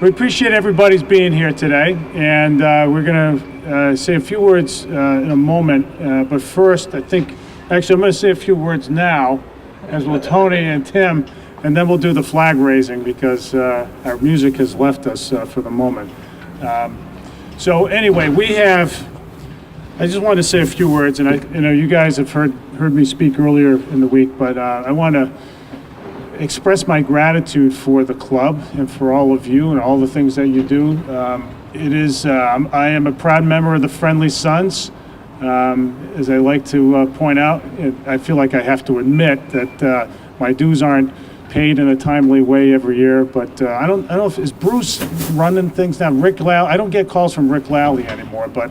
We appreciate everybody's being here today, and we're going to say a few words in a moment. But first, I'm going to say a few words now, as will Tony and Tim, and then we'll do the flag raising because our music has left us for the moment. So anyway, I just wanted to say a few words, and you guys have heard me speak earlier in the week, but I want to express my gratitude for the club and for all of you and all the things that you do. I am a proud member of the Friendly Sons. As I like to point out, I feel like I have to admit that my dues aren't paid in a timely way every year, but I don't know if is Bruce running things now. Rick Lally, I don't get calls from Rick Lally anymore, but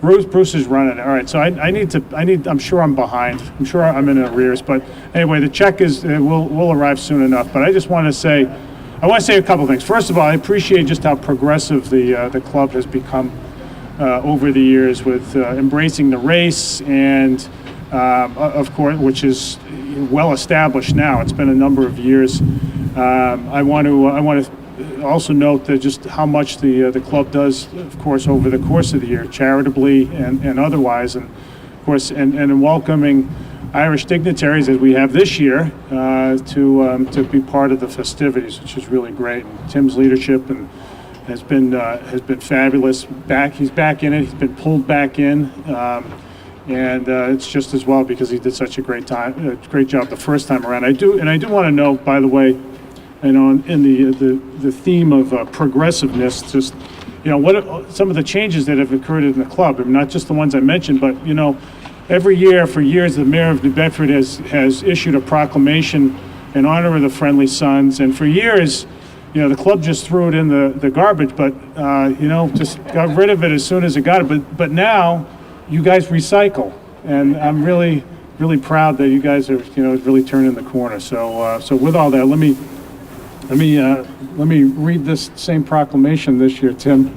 Bruce is running it. All right, so I'm sure I'm behind. I'm sure I'm in arrears, but anyway, the check will arrive soon enough. But I want to say a couple things. First of all, I appreciate just how progressive the club has become over the years with embracing the race and of course, which is well established now. It's been a number of years. I want to also note that just how much the club does, of course, over the course of the year, charitably and otherwise, and of course, and in welcoming Irish dignitaries as we have this year to be part of the festivities, which is really great. And Tim's leadership has been fabulous. He's back in it. He's been pulled back in. And it's just as well because he did such a great job the first time around. I do want to note, by the way, in the theme of progressiveness, just what some of the changes that have occurred in the club. I mean, not just the ones I mentioned, but every year for years the mayor of New Bedford has issued a proclamation in honor of the Friendly Sons, and for years, the club just threw it in the garbage, but just got rid of it as soon as it got it. But now you guys recycle, and I'm really, really proud that you guys are, really turning the corner. So with all that, let me read this same proclamation this year, Tim,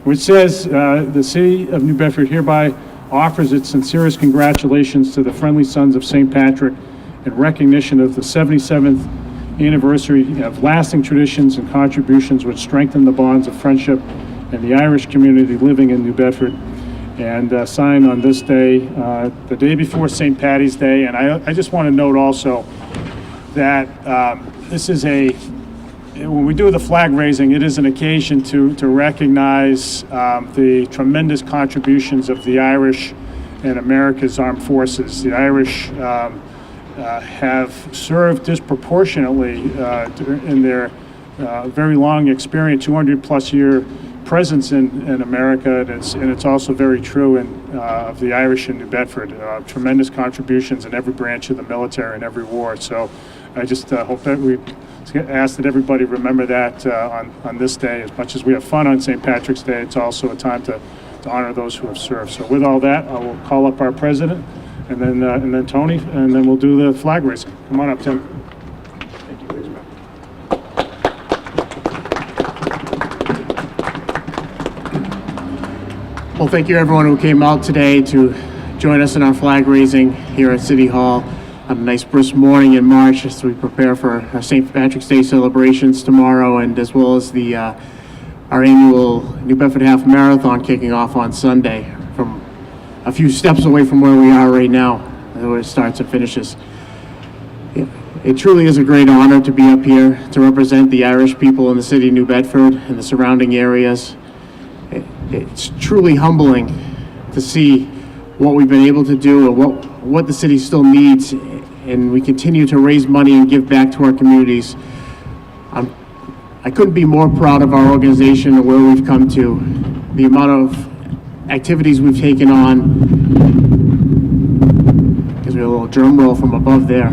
which says, the City of New Bedford hereby offers its sincerest congratulations to the Friendly Sons of St. Patrick in recognition of the 77th anniversary of lasting traditions and contributions which strengthen the bonds of friendship and the Irish community living in New Bedford. And signed on this day, the day before St. Paddy's Day. And I just want to note also that this is when we do the flag raising, it is an occasion to recognize the tremendous contributions of the Irish and America's armed forces. The Irish have served disproportionately in their very long experience, 200 plus year presence in America, and it's also very true of the Irish in New Bedford. Tremendous contributions in every branch of the military and every war. So I just hope that we ask that everybody remember that on this day. As much as we have fun on St. Patrick's Day, it's also a time to honor those who have served. So with all that, I will call up our president, and then Tony, and then we'll do the flag raising. Come on up, Tim. Well, thank you everyone who came out today to join us in our flag raising here at City Hall on a nice brisk morning in March as we prepare for our St. Patrick's Day celebrations tomorrow, and as well as our annual New Bedford Half Marathon kicking off on Sunday from a few steps away from where we are right now, where it starts and finishes. It truly is a great honor to be up here to represent the Irish people in the city of New Bedford and the surrounding areas. It's truly humbling to see what we've been able to do and what the city still needs, and we continue to raise money and give back to our communities. I couldn't be more proud of our organization and where we've come to, the amount of activities we've taken on. Gives me a little drum roll from above there.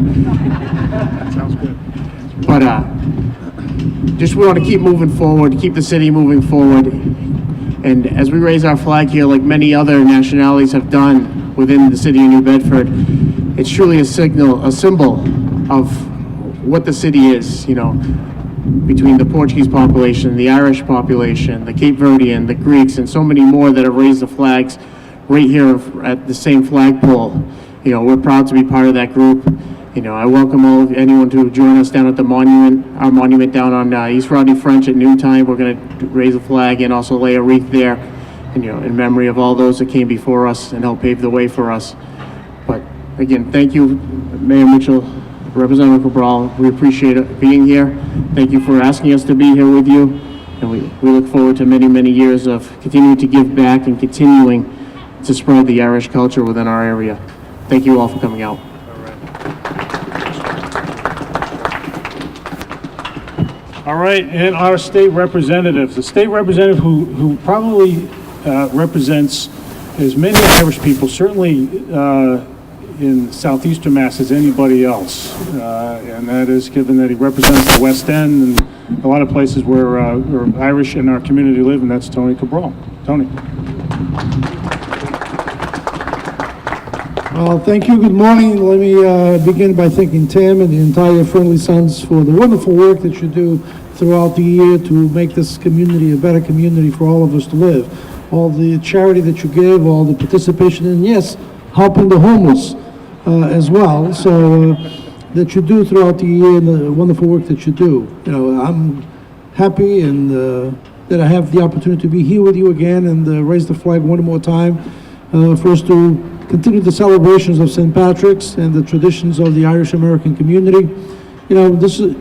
Sounds good. But just we want to keep moving forward, keep the city moving forward. And as we raise our flag here, like many other nationalities have done within the city of New Bedford, it's truly a symbol of what the city is, between the Portuguese population, the Irish population, the Cape Verdean, the Greeks, and so many more that have raised the flags right here at the same flagpole. We're proud to be part of that group, I welcome anyone to join us down at the monument, our monument down on East Rodney French at noontime. We're going to raise a flag and also lay a wreath there, and, in memory of all those that came before us and helped pave the way for us. But again, thank you, Mayor Mitchell, Representative Cabral. We appreciate it being here. Thank you for asking us to be here with you, and we look forward to many, many years of continuing to give back and continuing to spread the Irish culture within our area. Thank you all for coming out. All right, and our state representatives. The state representative who probably represents as many Irish people, certainly in southeastern Mass, as anybody else. And that is given that he represents the West End and a lot of places where Irish in our community live, and that's Tony Cabral. Tony. Well, thank you. Good morning. Let me begin by thanking Tim and the entire Friendly Sons for the wonderful work that you do throughout the year to make this community a better community for all of us to live. All the charity that you give, all the participation, and yes, helping the homeless as well. So that you do throughout the year and the wonderful work that you do. I'm happy and that I have the opportunity to be here with you again and raise the flag one more time for us to continue the celebrations of St. Patrick's and the traditions of the Irish American community. This is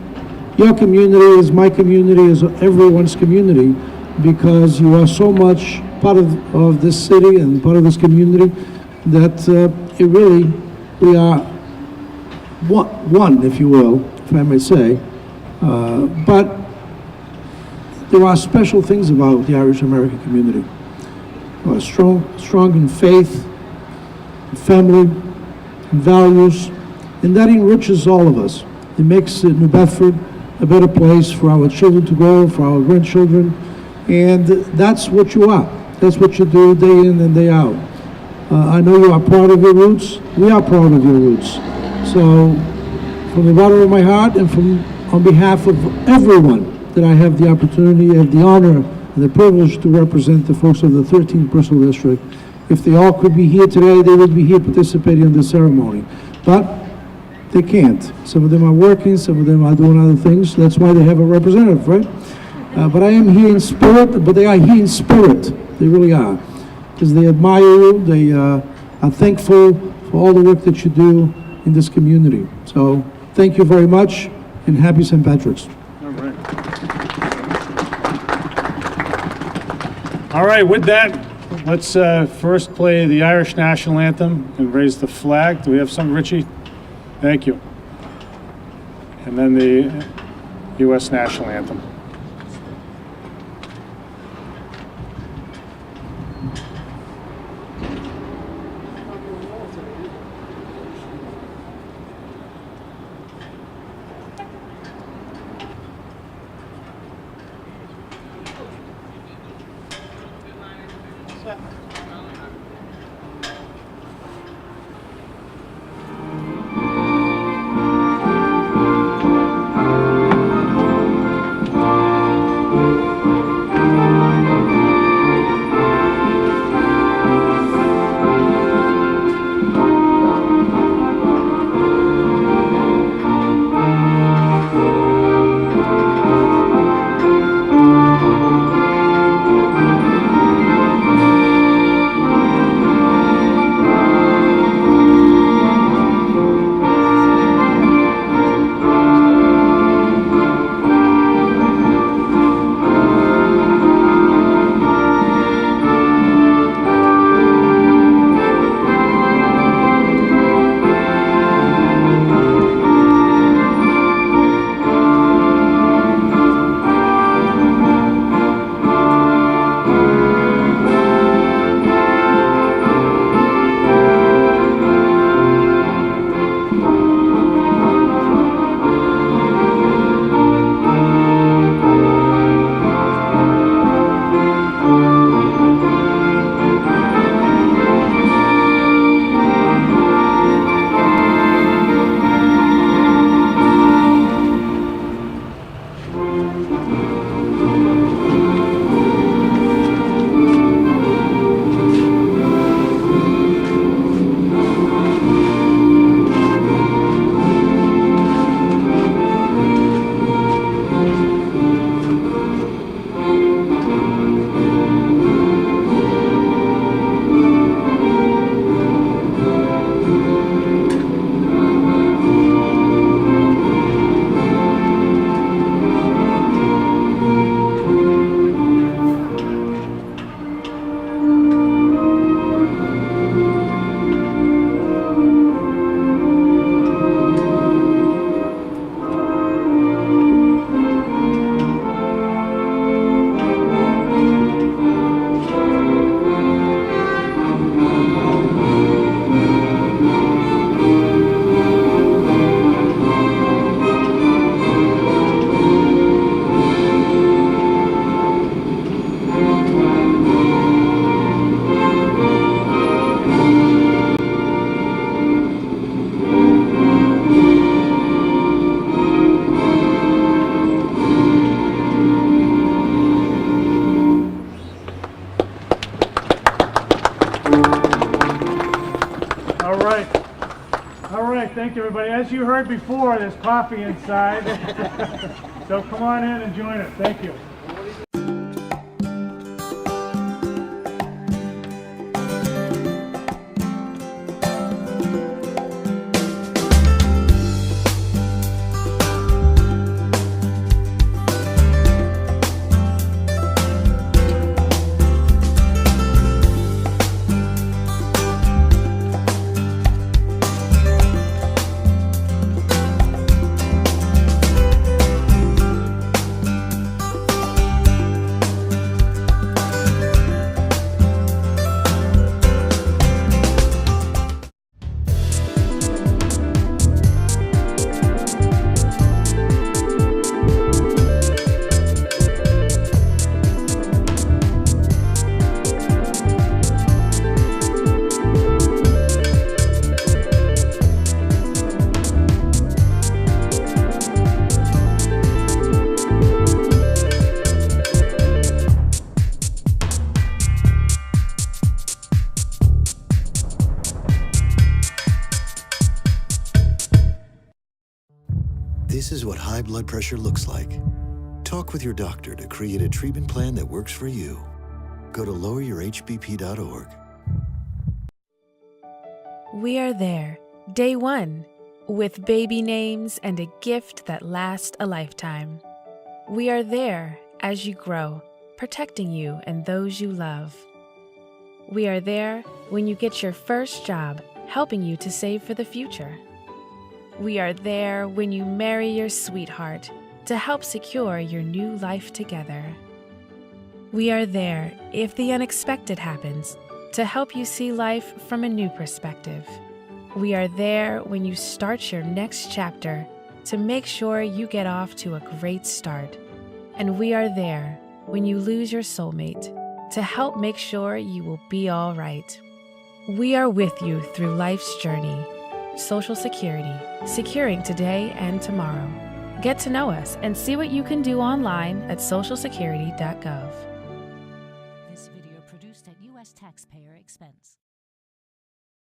your community, is my community, is everyone's community, because you are so much part of this city and part of this community that we are one, if you will, if I may say. But there are special things about the Irish American community. We're strong in faith, family, and values, and that enriches all of us. It makes New Bedford a better place for our children to go, for our grandchildren, and that's what you are. That's what you do day in and day out. I know you are proud of your roots. We are proud of your roots. So, from the bottom of my heart and on behalf of everyone that I have the opportunity and the honor and the privilege to represent the folks of the 13th Bristol District, if they all could be here today, they would be here participating in the ceremony. But they can't. Some of them are working, some of them are doing other things. That's why they have a representative, right? But I am here in spirit, but they are here in spirit. They really are. Because they admire you, they are thankful for all the work that you do in this community. So thank you very much, and happy St. Patrick's. All right. All right, with that, let's first play the Irish National Anthem and raise the flag. Do we have some, Richie? Thank you. And then the U.S. National Anthem. All right. All right, thank you, everybody. As you heard before, there's coffee inside. So come on in and join us. Thank you. This is what high blood pressure looks like. Talk with your doctor to create a treatment plan that works for you. Go to loweryourhbp.org. We are there, day one, with baby names and a gift that lasts a lifetime. We are there as you grow, protecting you and those you love. We are there when you get your first job, helping you to save for the future. We are there when you marry your sweetheart to help secure your new life together. We are there if the unexpected happens to help you see life from a new perspective. We are there when you start your next chapter to make sure you get off to a great start. And we are there when you lose your soulmate to help make sure you will be all right. We are with you through life's journey. Social Security, securing today and tomorrow. Get to know us and see what you can do online at socialsecurity.gov. This video produced at U.S. taxpayer expense.